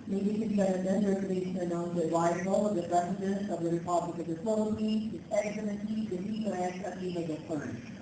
Ladies and gentlemen, we're pleased to announce the arrival of the President of the Republic of the Philippines, His Excellency Benigno S. Aquino III.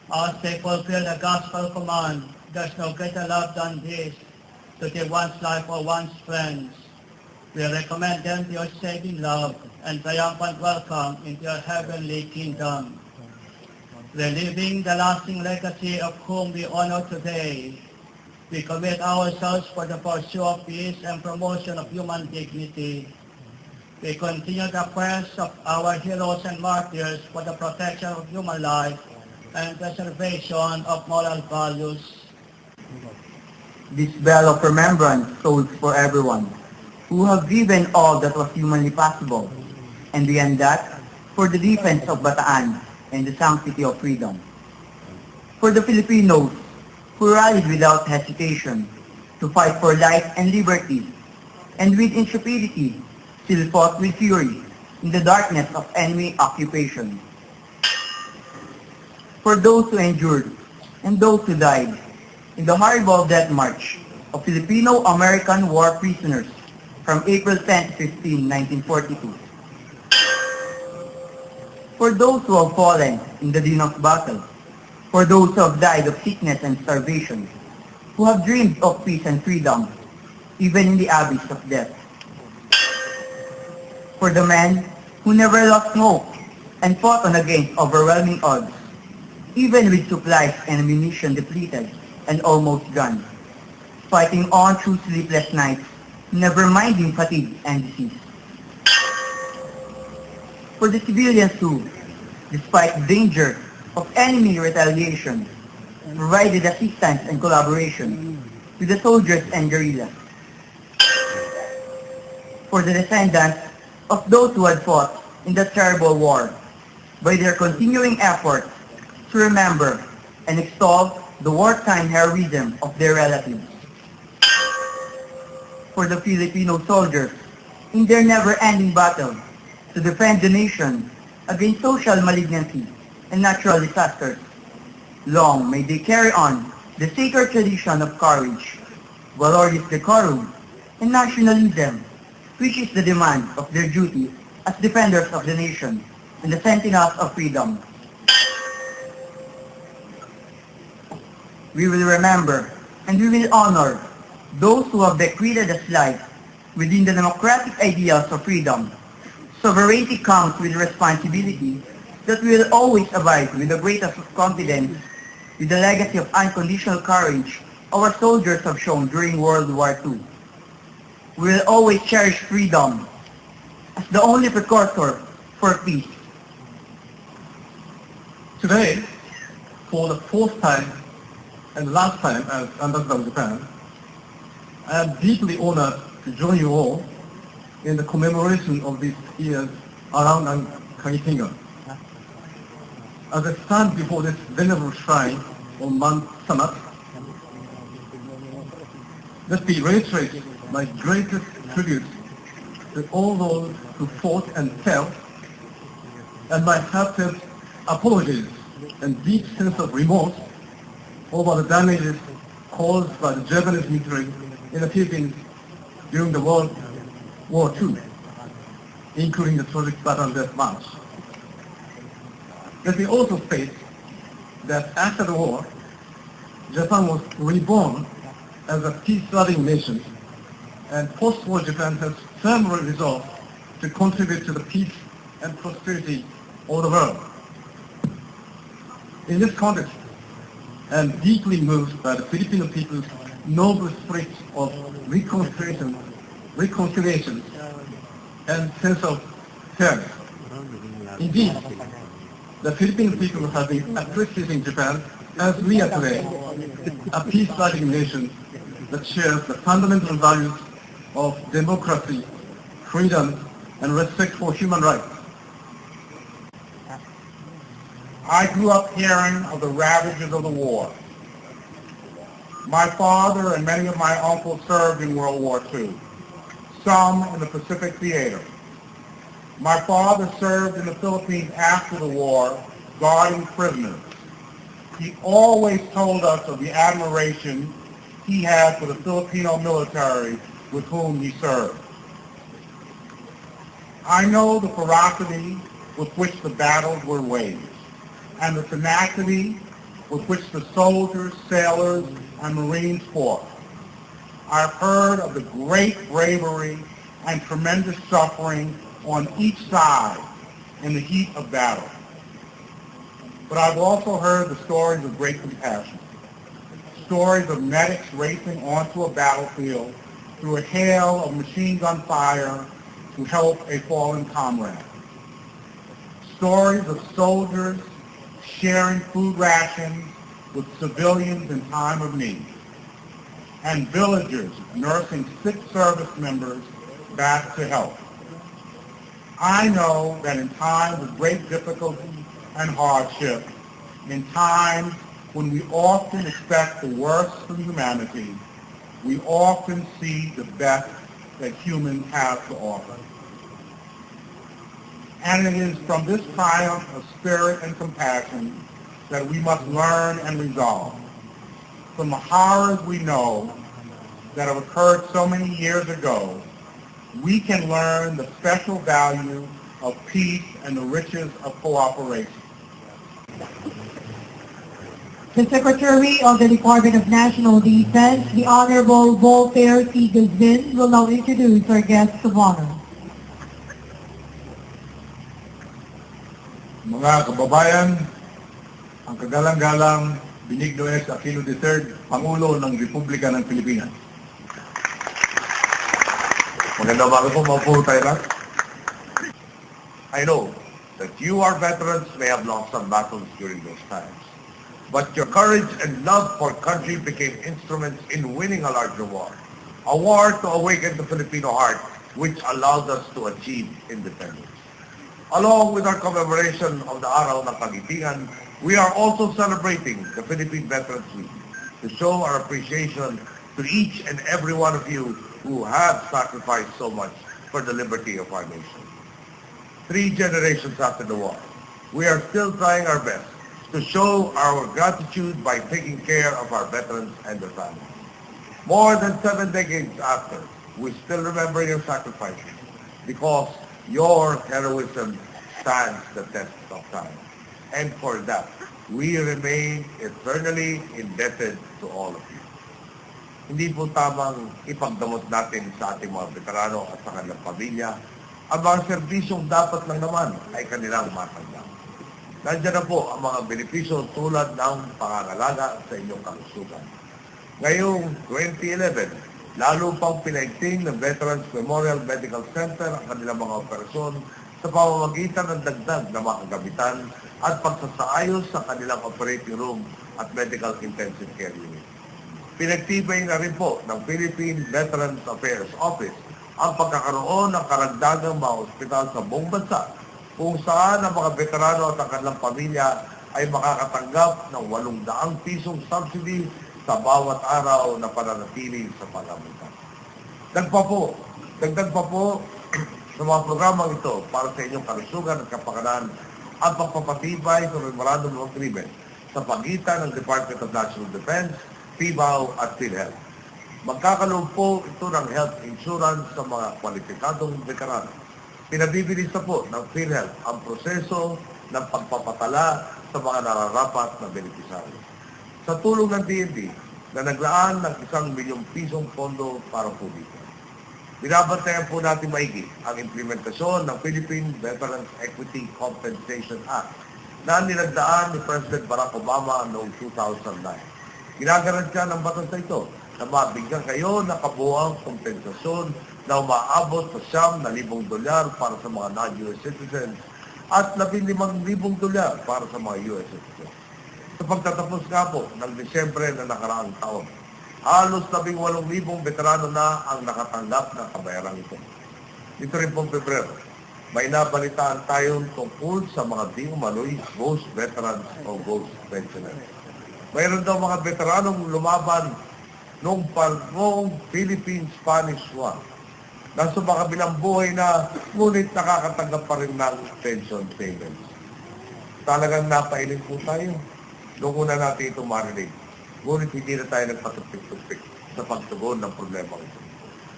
As they fulfill the gospel command, there's no greater love than this, to give one's life for one's friends. We recommend them to your saving love and triumphant welcome into your heavenly kingdom. Reliving the lasting legacy of whom we honor today, we commit ourselves for the pursuit of peace and promotion of human dignity. We continue the quest of our heroes and martyrs for the protection of human life and preservation of moral values. This bell of remembrance tolls for everyone who have given all that was humanly possible, and beyond that, for the defense of Bataan and the sanctity of freedom. For the Filipinos who rallied without hesitation to fight for life and liberty, and with intrepidity still fought with fury in the darkness of enemy occupation. For those who endured and those who died in the horrible death march of Filipino-American war prisoners from April 10 to 15, 1942. For those who have fallen in the din of battle, for those who have died of sickness and starvation, who have dreamed of peace and freedom, even in the abyss of death. For the men who never lost hope and fought on against overwhelming odds, even with supplies and ammunition depleted and almost gone, fighting on through sleepless nights, never minding fatigue and disease. For the civilians who, despite danger of enemy retaliation, provided assistance and collaboration with the soldiers and guerrillas. For the descendants of those who had fought in the terrible war, by their continuing efforts to remember and extol the wartime heroism of their relatives. For the Filipino soldiers in their never-ending battle to defend the nation against social malignancy and natural disasters. Long may they carry on the sacred tradition of courage, valorious decorum, and nationalism, which is the demand of their duty as defenders of the nation and the sentinels of freedom. We will remember and we will honor those who have bequeathed us life within the democratic ideals of freedom. Sovereignty comes with responsibility that we will always abide with the greatest of confidence with the legacy of unconditional courage our soldiers have shown during World War II. We will always cherish freedom as the only precursor for peace. Today, for the fourth time and last time as Ambassador of Japan, I am deeply honored to join you all in the commemoration of this year's Araw and Kagitingan. As I stand before this venerable shrine on Mount Samat, let me reiterate my greatest tribute to all those who fought and fell, and my heartfelt apologies and deep sense of remorse over the damages caused by the Japanese military in the Philippines during the World War II, including the tragic Bataan Death March. Let me also state that after the war, Japan was reborn as a peace-loving nation, and post-war Japan has firmly resolved to contribute to the peace and prosperity of the world. In this context, I am deeply moved by the Filipino people's noble spirit of reconciliation, and sense of fairness. Indeed, the Filipino people have been appreciating Japan as we are today, a peace-loving nation that shares the fundamental values of democracy, freedom, and respect for human rights. I grew up hearing of the ravages of the war. My father and many of my uncles served in World War II, some in the Pacific Theater. My father served in the Philippines after the war, guarding prisoners. He always told us of the admiration he had for the Filipino military with whom he served. I know the ferocity with which the battles were waged, and the tenacity with which the soldiers, sailors, and Marines fought. I've heard of the great bravery and tremendous suffering on each side in the heat of battle. But I've also heard the stories of great compassion, stories of medics racing onto a battlefield through a hail of machine gun fire to help a fallen comrade. Stories of soldiers sharing food rations with civilians in time of need, and villagers nursing sick service members back to health. I know that in times of great difficulty and hardship, in times when we often expect the worst from humanity, we often see the best that humans have to offer. And it is from this triumph of spirit and compassion that we must learn and resolve. From the horrors we know that have occurred so many years ago, we can learn the special value of peace and the riches of cooperation. The Secretary of the Department of National Defense, the Honorable Voltaire C. Gazmin, will now introduce our guests of honor. Mga kababayan, ang kagalang-galang Benigno S. Aquino III, Pangulo ng Republika ng Pilipinas. Magandang umaga po, maupo tayo lahat. I know that you, our veterans, may have lost some battles during those times. But your courage and love for country became instruments in winning a larger war. A war to awaken the Filipino heart, which allowed us to achieve independence. Along with our commemoration of the Araw ng Kagitingan, we are also celebrating the Philippine Veterans Week to show our appreciation to each and every one of you who have sacrificed so much for the liberty of our nation. 3 generations after the war, we are still trying our best to show our gratitude by taking care of our veterans and their families. More than 7 decades after, we still remember your sacrifices because your heroism stands the test of time. And for that, we remain eternally indebted to all of you. Hindi po tamang ipagdamot natin sa ating mga veterano at sa kanilang pamilya ang mga serbisyong dapat lang naman ay kanilang matanggap. Nandiyan na po ang mga benepisyo tulad ng pangangalaga sa inyong kalusugan. Ngayong 2011, lalo pang pinaigting ng Veterans Memorial Medical Center ang kanilang mga operasyon sa pamamagitan ng dagdag na mga kagamitan at pagsasaayos sa kanilang operating room at medical intensive care unit. Pinagtibay na rin po ng Philippine Veterans Affairs Office ang pagkakaroon ng karagdagang mga ospital sa buong bansa kung saan ang mga veterano at ang kanilang pamilya ay makakatanggap ng 800 pisong subsidy sa bawat araw na pananatili sa pag-abutan. Dagdag pa po sa mga programang ito para sa inyong kalusugan at kapakanan ang pagpapatibay sa Memorandum of Agreement sa pagitan ng Department of National Defense, PIBAW at PhilHealth. Magkakaroon po ito ng health insurance sa mga kwalipikadong veterano. Pinabibilis na po ng PhilHealth ang proseso ng pagpapatala sa mga nararapat na benepisaryo. Sa tulong ng DND na naglaan ng 1 milyong pisong pondo para po dito. Binabantayan po natin maigi ang implementasyon ng Philippine Veterans Equity Compensation Act na nilagdaan ni President Barack Obama noong 2009. Ginagarantiya ng batas na ito na mabigyan kayo ng kabuuang kompensasyon na umaabot sa $9,000 para sa mga non-US citizens at $15,000 para sa mga US citizens. Sa pagtatapos nga po ng Disyembre na nakaraang taon, halos 18,000 veterano na ang nakatanggap ng kabayarang ito. Dito rin pong Pebrero, may nabalitaan tayo tungkol sa mga di umano'y ghost veterans o ghost pensioners. Mayroon daw mga veteranong lumaban noong Philippine-Spanish War na sumakabilang buhay na ngunit nakakatanggap pa rin ng pension payments. Talagang napailing po tayo. Noong una natin ito marinig. Ngunit hindi na tayo nagpatupik-tupik sa pagtugon ng problema ito.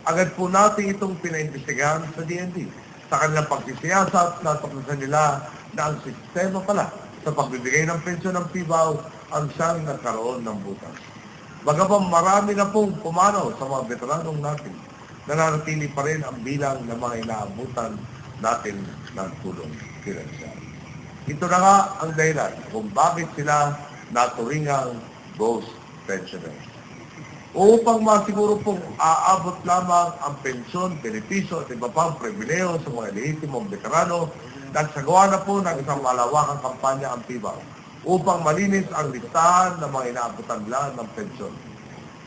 Agad po natin itong pinaimbestigahan sa DND. Sa kanilang pagsisiyasat, natuklasan nila na ang sistema pala sa pagbibigay ng pensyon ng PIBAW ang siyang nagkaroon ng butas. Bagaman marami na pong pumanaw sa mga veteranong natin, nananatili pa rin ang bilang ng mga inaabutan natin ng tulong pinansyal. Ito na nga ang dahilan kung bakit sila naturingang ghost pensioners. Upang masiguro pong aabot lamang ang pensyon, benepisyo at iba pang pribileyo sa mga lehitimong veterano, nagsagawa na po ng isang malawakang kampanya ang PIBAW upang malinis ang listahan ng mga inaabutan nila ng pensyon.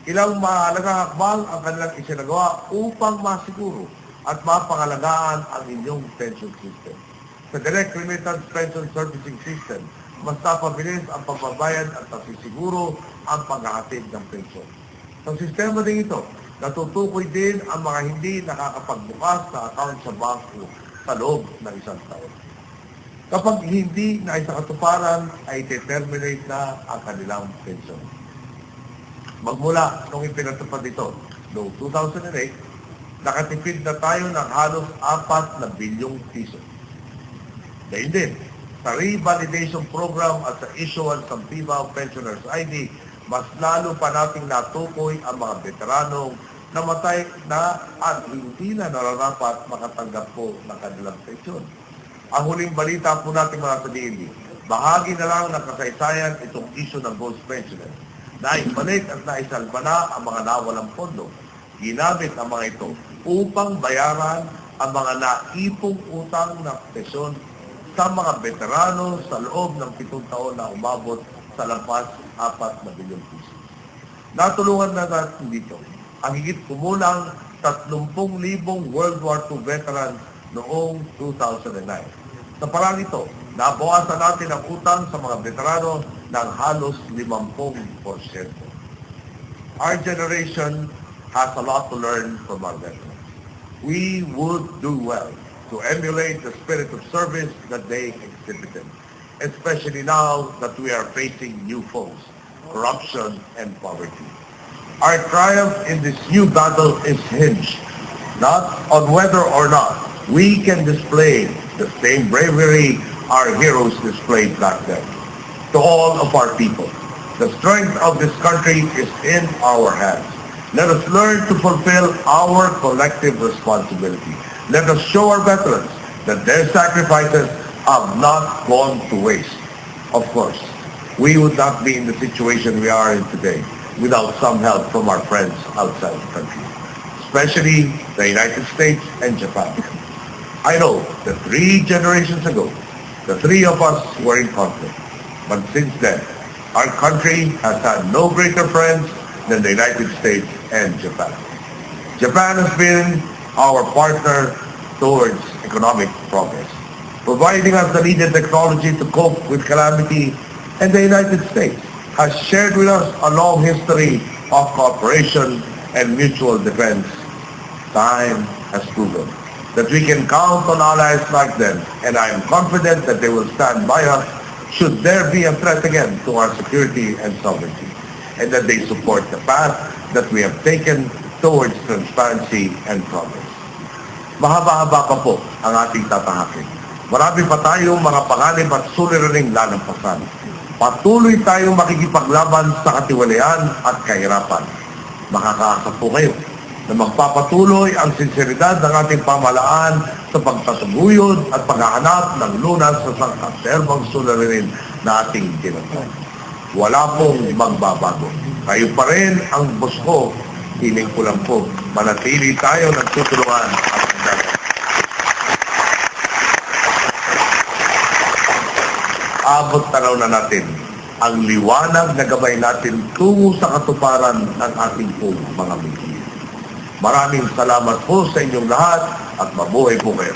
Ilang mahalagang hakbang ang kanilang isinagawa upang masiguro at mapangalagaan ang inyong pension system. Sa Direct Remittance Pension Servicing System, mas napabilis ang pagbabayad at nasisiguro ang paghahatid ng pensyon. Sa sistema din ito, natutukoy din ang mga hindi nakakapagbukas na account sa bangko sa loob ng 1 taon. Kapag hindi na isakatuparan, ay determinate na ang kanilang pensyon. Magmula nung ipinatupad ito, noong 2008, nakatipid na tayo ng halos 4 na bilyong piso. Dahil din, sa revalidation program at sa issuance ng PIBAW Pensioners ID, mas lalo pa nating natukoy ang mga veteranong namatay na at hindi na nararapat makatanggap po ng kanilang pensyon. Ang huling balita po natin mga ka-DND, bahagi na lang ng kasaysayan itong issue ng ghost pensioner. Naibalik at naisalba na ang mga nawalang pondo. Ginamit ang mga ito upang bayaran ang mga naipong utang na pensyon sa mga veterano sa loob ng 7 taon na umabot sa lampas 4 na bilyong piso. Natulungan na natin dito ang higit kumulang 30,000 World War II veterans noong 2009. Sa parang ito, nabawasan natin ang utang sa mga veterano ng halos 50%. Our generation has a lot to learn from our veterans. We would do well to emulate the spirit of service that they exhibited, especially now that we are facing new foes, corruption and poverty. Our triumph in this new battle is hinged not on whether or not we can display the same bravery our heroes displayed back then. To all of our people, the strength of this country is in our hands. Let us learn to fulfill our collective responsibility. Let us show our veterans that their sacrifices have not gone to waste. Of course, we would not be in the situation we are in today without some help from our friends outside the country, especially the United States and Japan. I know that 3 generations ago, the 3 of us were in conflict. But since then, our country has had no greater friends than the United States and Japan. Japan has been our partner towards economic progress, providing us the needed technology to cope with calamity, and the United States has shared with us a long history of cooperation and mutual defense. Time has proven that we can count on allies like them, and I am confident that they will stand by us should there be a threat again to our security and sovereignty, and that they support the path that we have taken towards transparency and progress. Mahaba-haba pa po ang ating tatahakin. Marami pa tayong mga panganib at suliraning lalampasan. Patuloy tayong makikipaglaban sa katiwalian at kahirapan. Makakaasa po kayo na magpapatuloy ang sinseridad ng ating pamahalaan sa pagtataguyod at paghahanap ng lunas sa sangkaterbang suliranin na ating ginagawa. Wala pong magbabago. Kayo pa rin ang boss ko. Hiling ko lang po, manatili tayo nagtutulungan at nagdagdag. Abot tanaw na natin ang liwanag na gabay natin tungo sa katuparan ng ating pong mga migil. Maraming salamat po sa inyong lahat at mabuhay po kayo.